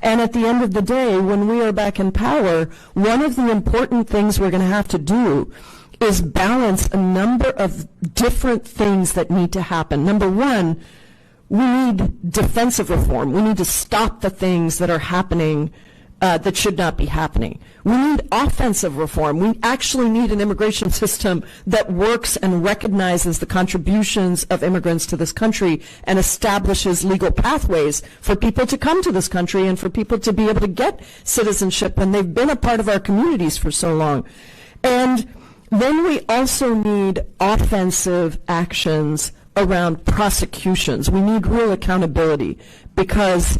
And at the end of the day, when we are back in power, one of the important things we're going to have to do is balance a number of different things that need to happen. Number one, we need defensive reform. We need to stop the things that are happening that should not be happening. We need offensive reform. We actually need an immigration system that works and recognizes the contributions of immigrants to this country and establishes legal pathways for people to come to this country and for people to be able to get citizenship when they've been a part of our communities for so long. And then we also need offensive actions around prosecutions. We need real accountability, because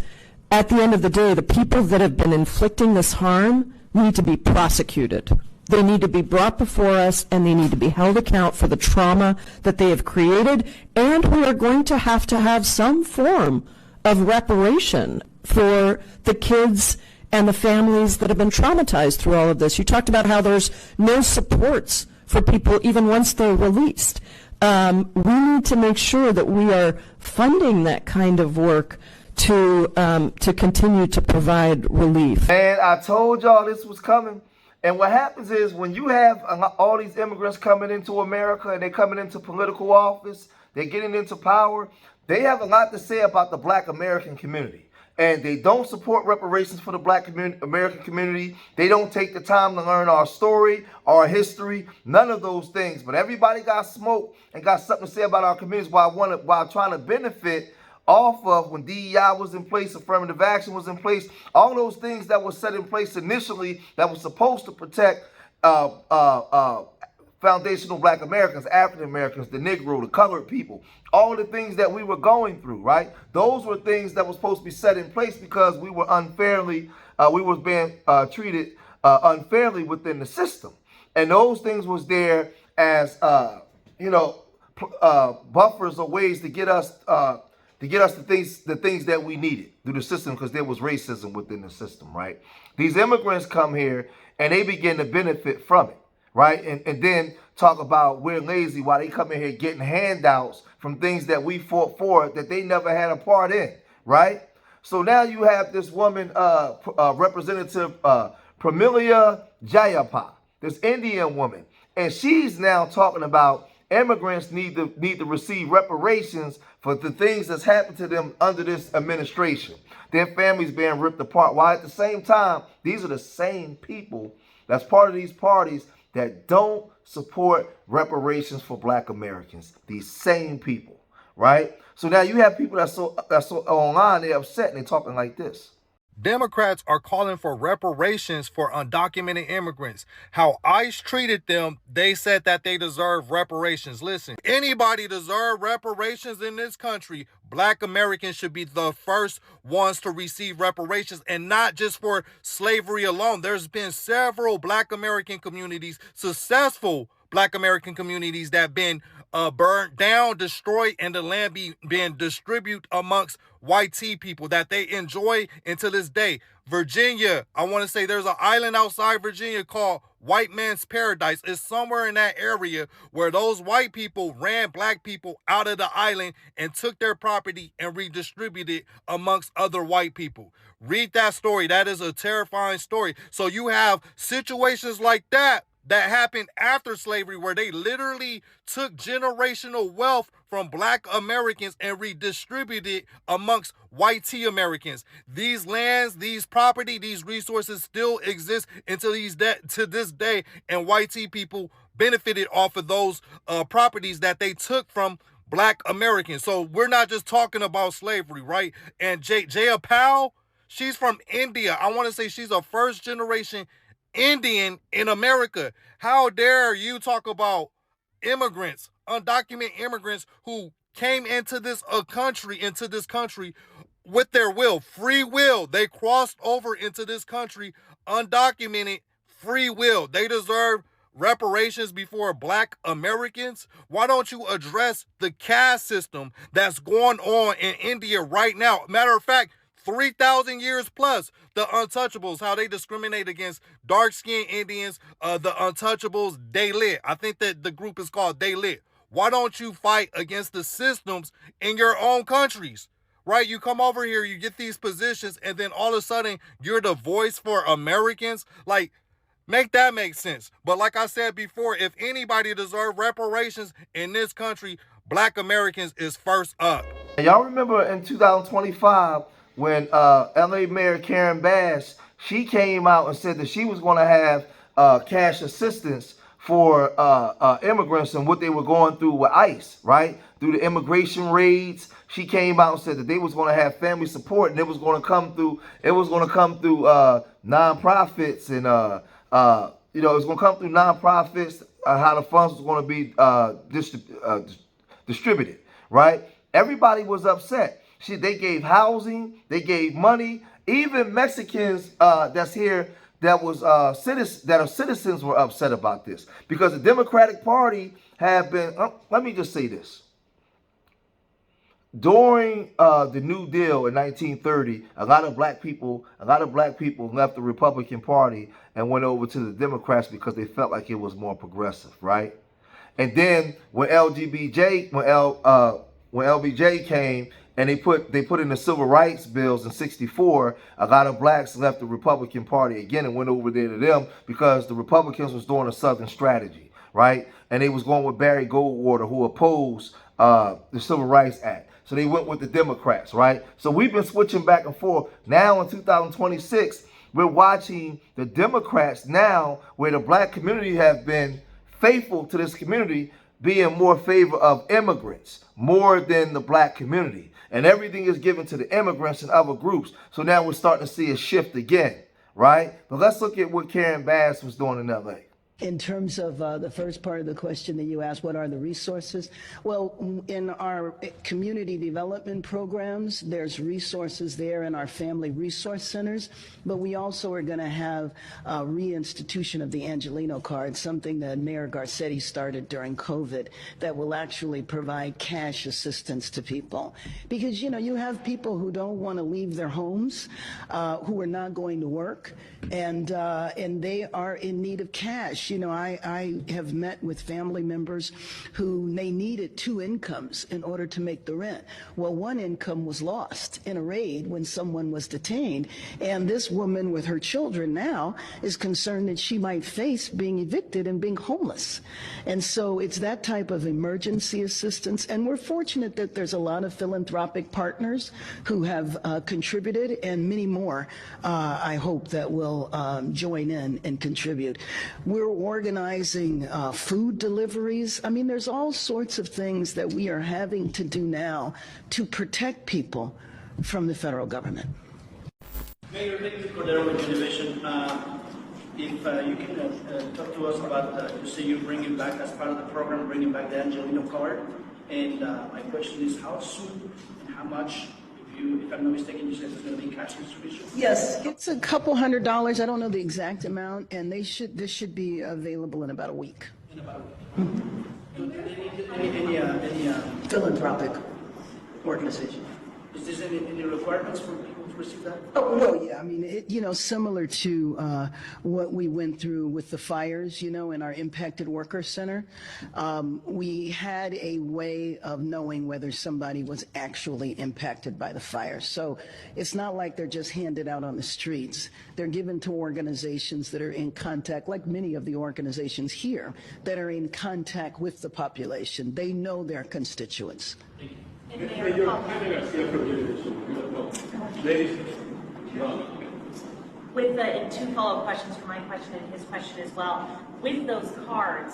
at the end of the day, the people that have been inflicting this harm need to be prosecuted. They need to be brought before us, and they need to be held account for the trauma that they have created. And we are going to have some form of reparation for the kids and the families that have been traumatized through all of this. You talked about how there's no supports for people even once they're released. We need to make sure that we are funding that kind of work to continue to provide relief. And I told y'all this was coming. And what happens is, when you have all these immigrants coming into America and they're coming into political office, they're getting into power, they have a lot to say about the Black American community. And they don't support reparations for the Black American community. They don't take the time to learn our story, our history, none of those things. But everybody got smoke and got something to say about our communities while trying to benefit off of when DEI was in place, affirmative action was in place, all those things that were set in place initially that were supposed to protect foundational Black Americans, African Americans, the Negro, the colored people, all the things that we were going through, right? Those were things that were supposed to be set in place because we were unfairly, we were being treated unfairly within the system. And those things was there as, buffers or ways to get us the things that we needed through the system, because there was racism within the system, right? These immigrants come here and they begin to benefit from it, right? And then talk about we're lazy while they come in here getting handouts from things that we fought for that they never had a part in, right? So now you have this woman, Representative Pramilla Jayapal, this Indian woman, and she's now talking about immigrants need to receive reparations for the things that's happened to them under this administration. Their families being ripped apart. While at the same time, these are the same people that's part of these parties that don't support reparations for Black Americans. These same people, right? So now you have people that's so online, they're upset and they're talking like this. Democrats are calling for reparations for undocumented immigrants. How ICE treated them, they said that they deserve reparations. Listen, anybody deserve reparations in this country. Black Americans should be the first ones to receive reparations, and not just for slavery alone. There's been several Black American communities, successful Black American communities, that have been burned down, destroyed, and the land being distributed amongst white tea people that they enjoy until this day. Virginia, I want to say there's an island outside Virginia called White Man's Paradise. It's somewhere in that area where those white people ran Black people out of the island and took their property and redistributed it amongst other white people. Read that story. That is a terrifying story. So you have situations like that happened after slavery, where they literally took generational wealth from Black Americans and redistributed it amongst white tea Americans. These lands, these property, these resources still exist until to this day, and white tea people benefited off of those properties that they took from Black Americans. So we're not just talking about slavery, right? And Jayapal, she's from India. I want to say she's a first generation Indian in America. How dare you talk about immigrants, undocumented immigrants who came into this country with their will, free will. They crossed over into this country undocumented, free will. They deserve reparations before Black Americans. Why don't you address the caste system that's going on in India right now? Matter of fact, 3,000 years plus, the untouchables, how they discriminate against dark-skinned Indians, the untouchables, Dalit. I think that the group is called Dalit. Why don't you fight against the systems in your own countries? right? You come over here, you get these positions, and then all of a sudden you're the voice for Americans. Like, make that make sense. But like I said before, if anybody deserves reparations in this country, Black Americans is first up. Y'all remember in 2025 when LA Mayor Karen Bass, she came out and said that she was going to have cash assistance for immigrants and what they were going through with ICE, right? Through the immigration raids, she came out and said that they was going to have family support, and it was going to come through. It was going to come through nonprofits, and it was going to come through nonprofits. How the funds was going to be distributed, right? Everybody was upset. They gave housing, they gave money. Even Mexicans that's here that are citizens were upset about this because the Democratic Party have been. Let me just say this: during the New Deal in 1930, a lot of black people left the Republican Party and went over to the Democrats because they felt like it was more progressive, right? And then when LBJ came and they put in the civil rights bills in '64, a lot of blacks left the Republican Party again and went over there to them because the Republicans was doing a Southern strategy, right? And they was going with Barry Goldwater, who opposed the Civil Rights Act. So they went with the Democrats, right? So we've been switching back and forth. Now in 2026, we're watching the Democrats now, where the black community have been faithful to this community, be in more favor of immigrants more than the black community. And everything is given to the immigrants and other groups. So now we're starting to see a shift again, right? But let's look at what Karen Bass was doing in LA. In terms of the first part of the question that you asked, what are the resources? Well, in our community development programs, there's resources there in our family resource centers, but we also are going to have a reinstitution of the Angelino card, something that Mayor Garcetti started during COVID, that will actually provide cash assistance to people. Because, you have people who don't want to leave their homes, who are not going to work, and they are in need of cash. I have met with family members who they needed 2 incomes in order to make the rent. Well, 1 income was lost in a raid when someone was detained. And this woman with her children now is concerned that she might face being evicted and being homeless. And so it's that type of emergency assistance. And we're fortunate that there's a lot of philanthropic partners who have contributed, and many more, I hope, that will join in and contribute. We're organizing food deliveries. I mean, there's all sorts of things that we are having to do now to protect people from the federal government. Mayor, thank you for the Division. If you can talk to us about, you say you're bringing back, as part of the program, bringing back the Angelino card. And my question is, how soon and how much? If I'm not mistaken, you said there's going to be cash distribution? Yes, it's a couple $100s. I don't know the exact amount, and this should be available in about a week. In about a week. Any Philanthropic organization. Is there any requirements for people to receive that? Oh, well, yeah. I mean, similar to what we went through with the fires, in our impacted worker center, we had a way of knowing whether somebody was actually impacted by the fire. So it's not like they're just handed out on the streets. They're given to organizations that are in contact, like many of the organizations here, that are in contact with the population. They know their constituents. With and 2 follow-up questions for my question and his question as well. With those cards,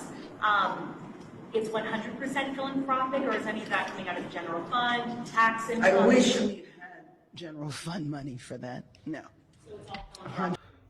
it's 100% philanthropic, or is any of that coming out of the general fund, tax income? I wish we had general fund money for that. No.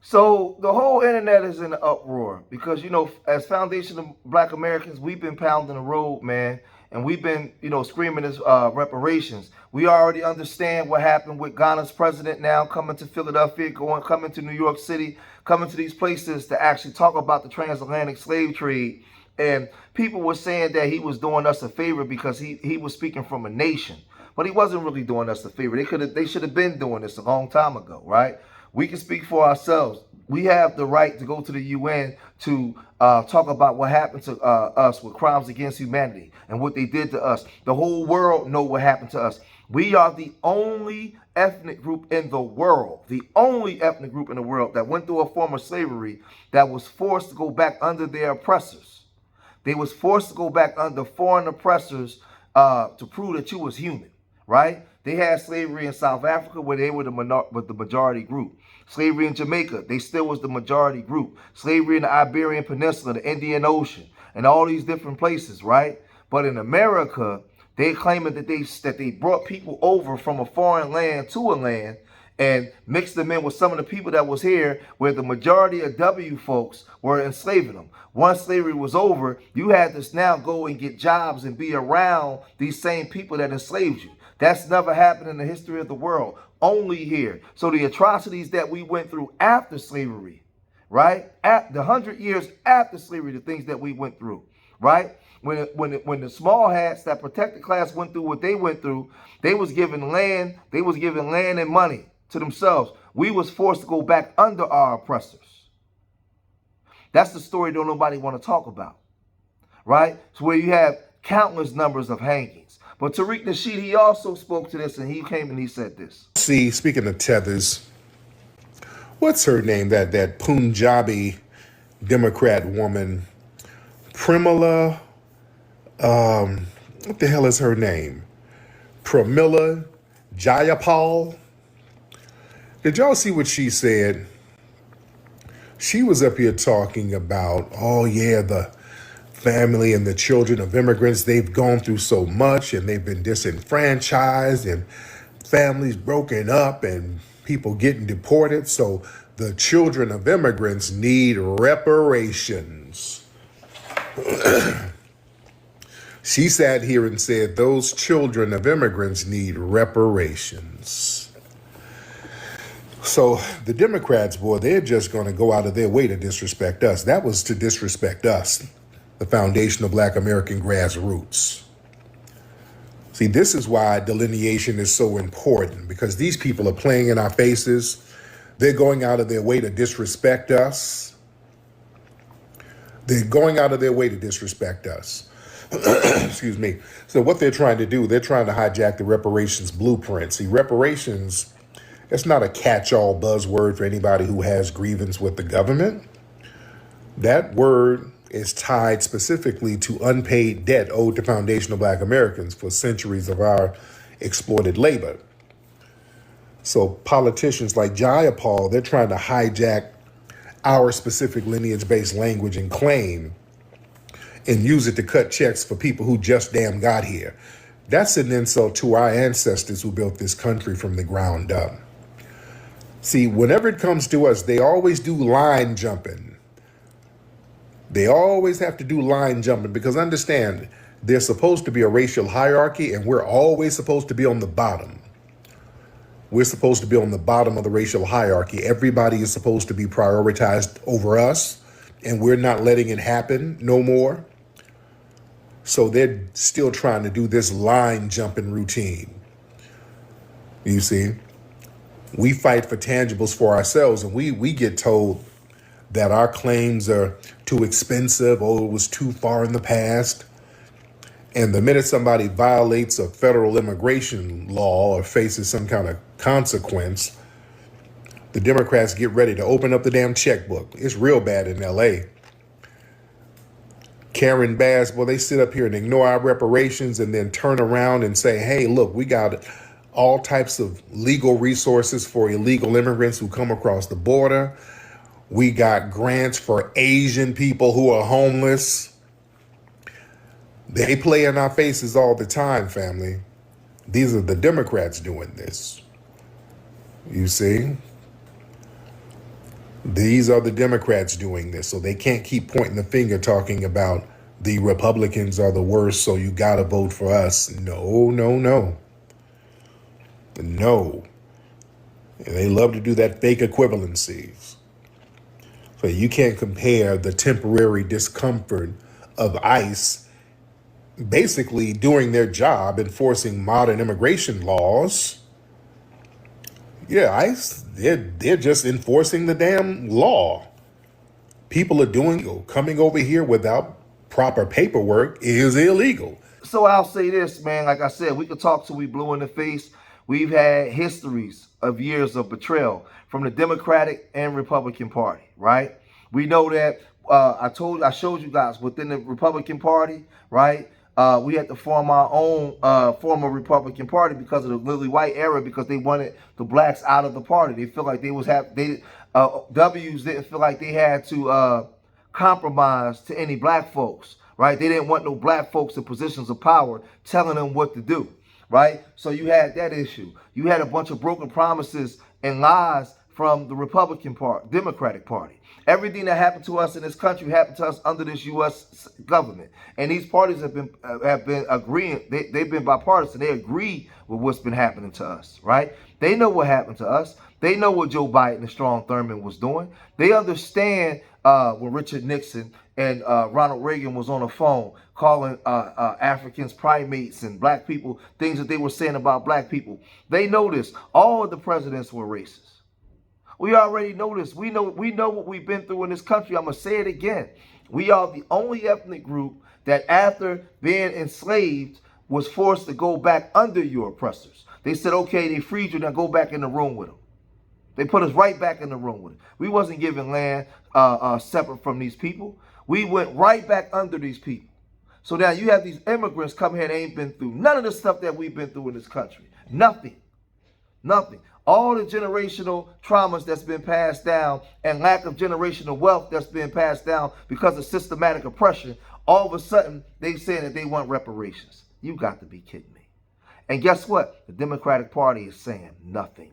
So the whole internet is in an uproar because, as Foundation of Black Americans, we've been pounding the road, man. And we've been, screaming this reparations. We already understand what happened with Ghana's president now coming to Philadelphia, coming to New York City, coming to these places to actually talk about the transatlantic slave trade. And people were saying that he was doing us a favor because he was speaking from a nation. But he wasn't really doing us a favor. They should have been doing this a long time ago, right? We can speak for ourselves. We have the right to go to the UN to talk about what happened to us with crimes against humanity and what they did to us. The whole world know what happened to us. We are the only ethnic group in the world, that went through a form of slavery that was forced to go back under their oppressors. They was forced to go back under foreign oppressors to prove that you was human, right? They had slavery in South Africa where they were the majority group. Slavery in Jamaica, they still was the majority group. Slavery in the Iberian Peninsula, the Indian Ocean, and all these different places, right? But in America, they claiming that they brought people over from a foreign land to a land and mixed them in with some of the people that was here, where the majority of W folks were enslaving them. Once slavery was over, you had to now go and get jobs and be around these same people that enslaved you. That's never happened in the history of the world, only here. So the atrocities that we went through after slavery, right? At the 100 years after slavery, the things that we went through, right? When the small hats, that protected class, went through what they went through, they was given land and money to themselves. We was forced to go back under our oppressors. That's the story that nobody want to talk about, right? So where you have countless numbers of hangings. But Tariq Nasheed, he also spoke to this, and he came and he said this. See, speaking of tethers, what's her name? That Punjabi Democrat woman, Pramilla, what the hell is her name? Pramilla Jayapal. Did y'all see what she said? She was up here talking about, oh yeah, the family and the children of immigrants, they've gone through so much and they've been disenfranchised and families broken up and people getting deported. So the children of immigrants need reparations. She sat here and said those children of immigrants need reparations. So the Democrats, boy, they're just going to go out of their way to disrespect us. That was to disrespect us, the foundation of Black American grassroots. See, this is why delineation is so important, because these people are playing in our faces. They're going out of their way to disrespect us. They're going out of their way to disrespect us. Excuse me. So what they're trying to do, they're trying to hijack the reparations blueprint. See, reparations, it's not a catch-all buzzword for anybody who has grievance with the government. That word is tied specifically to unpaid debt owed to foundational Black Americans for centuries of our exploited labor. So politicians like Jayapal, they're trying to hijack our specific lineage-based language and claim and use it to cut checks for people who just damn got here. That's an insult to our ancestors who built this country from the ground up. See, whenever it comes to us, they always do line jumping. They always have to do line jumping, because understand, there's supposed to be a racial hierarchy and we're always supposed to be on the bottom. We're supposed to be on the bottom of the racial hierarchy. Everybody is supposed to be prioritized over us, and we're not letting it happen no more. So they're still trying to do this line jumping routine. You see, we fight for tangibles for ourselves, and we get told that our claims are too expensive, or it was too far in the past. And the minute somebody violates a federal immigration law or faces some kind of consequence, the Democrats get ready to open up the damn checkbook. It's real bad in LA. Karen Bass, well, they sit up here and ignore our reparations and then turn around and say, hey, look, we got all types of legal resources for illegal immigrants who come across the border. We got grants for Asian people who are homeless. They play in our faces all the time, family. These are the Democrats doing this. You see? These are the Democrats doing this. So they can't keep pointing the finger talking about the Republicans are the worst, so you got to vote for us. No, no, no. No. And they love to do that fake equivalencies. So you can't compare the temporary discomfort of ICE basically doing their job, enforcing modern immigration laws. Yeah, ICE, they're just enforcing the damn law. People are coming over here without proper paperwork is illegal. So I'll say this, man. Like I said, we could talk till we blue in the face. We've had histories of years of betrayal from the Democratic and Republican Party, right? We know that I showed you guys within the Republican Party, right? We had to form our own form of Republican Party because of the Lily White era, because they wanted the blacks out of the party. They feel like W's didn't feel like they had to compromise to any black folks, right? They didn't want no black folks in positions of power telling them what to do, right? So you had that issue. You had a bunch of broken promises and lies from the Democratic Party. Everything that happened to us in this country happened to us under this U.S. government, and these parties have been agreeing. They've been bipartisan. They agree with what's been happening to us, right? They know what happened to us. They know what Joe Biden and Strom Thurmond was doing. They understand when Richard Nixon and Ronald Reagan was on the phone calling Africans primates and black people, things that they were saying about black people. They know this. All of the presidents were racist. We already know this. We know what we've been through in this country. I'm going to say it again. We are the only ethnic group that after being enslaved was forced to go back under your oppressors. They said, okay, they freed you, now go back in the room with them. They put us right back in the room with them. We wasn't given land separate from these people. We went right back under these people. So now you have these immigrants come here and ain't been through none of the stuff that we've been through in this country. Nothing. Nothing. All the generational traumas that's been passed down and lack of generational wealth that's been passed down because of systematic oppression, all of a sudden they saying that they want reparations. You got to be kidding me. And guess what? The Democratic Party is saying nothing.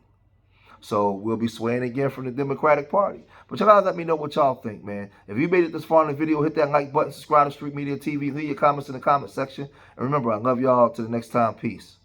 So we'll be swaying again from the Democratic Party. But y'all guys let me know what y'all think, man. If you made it this far in the video, hit that like button, subscribe to Street Media TV, leave your comments in the comment section. And remember, I love y'all. Till the next time, peace.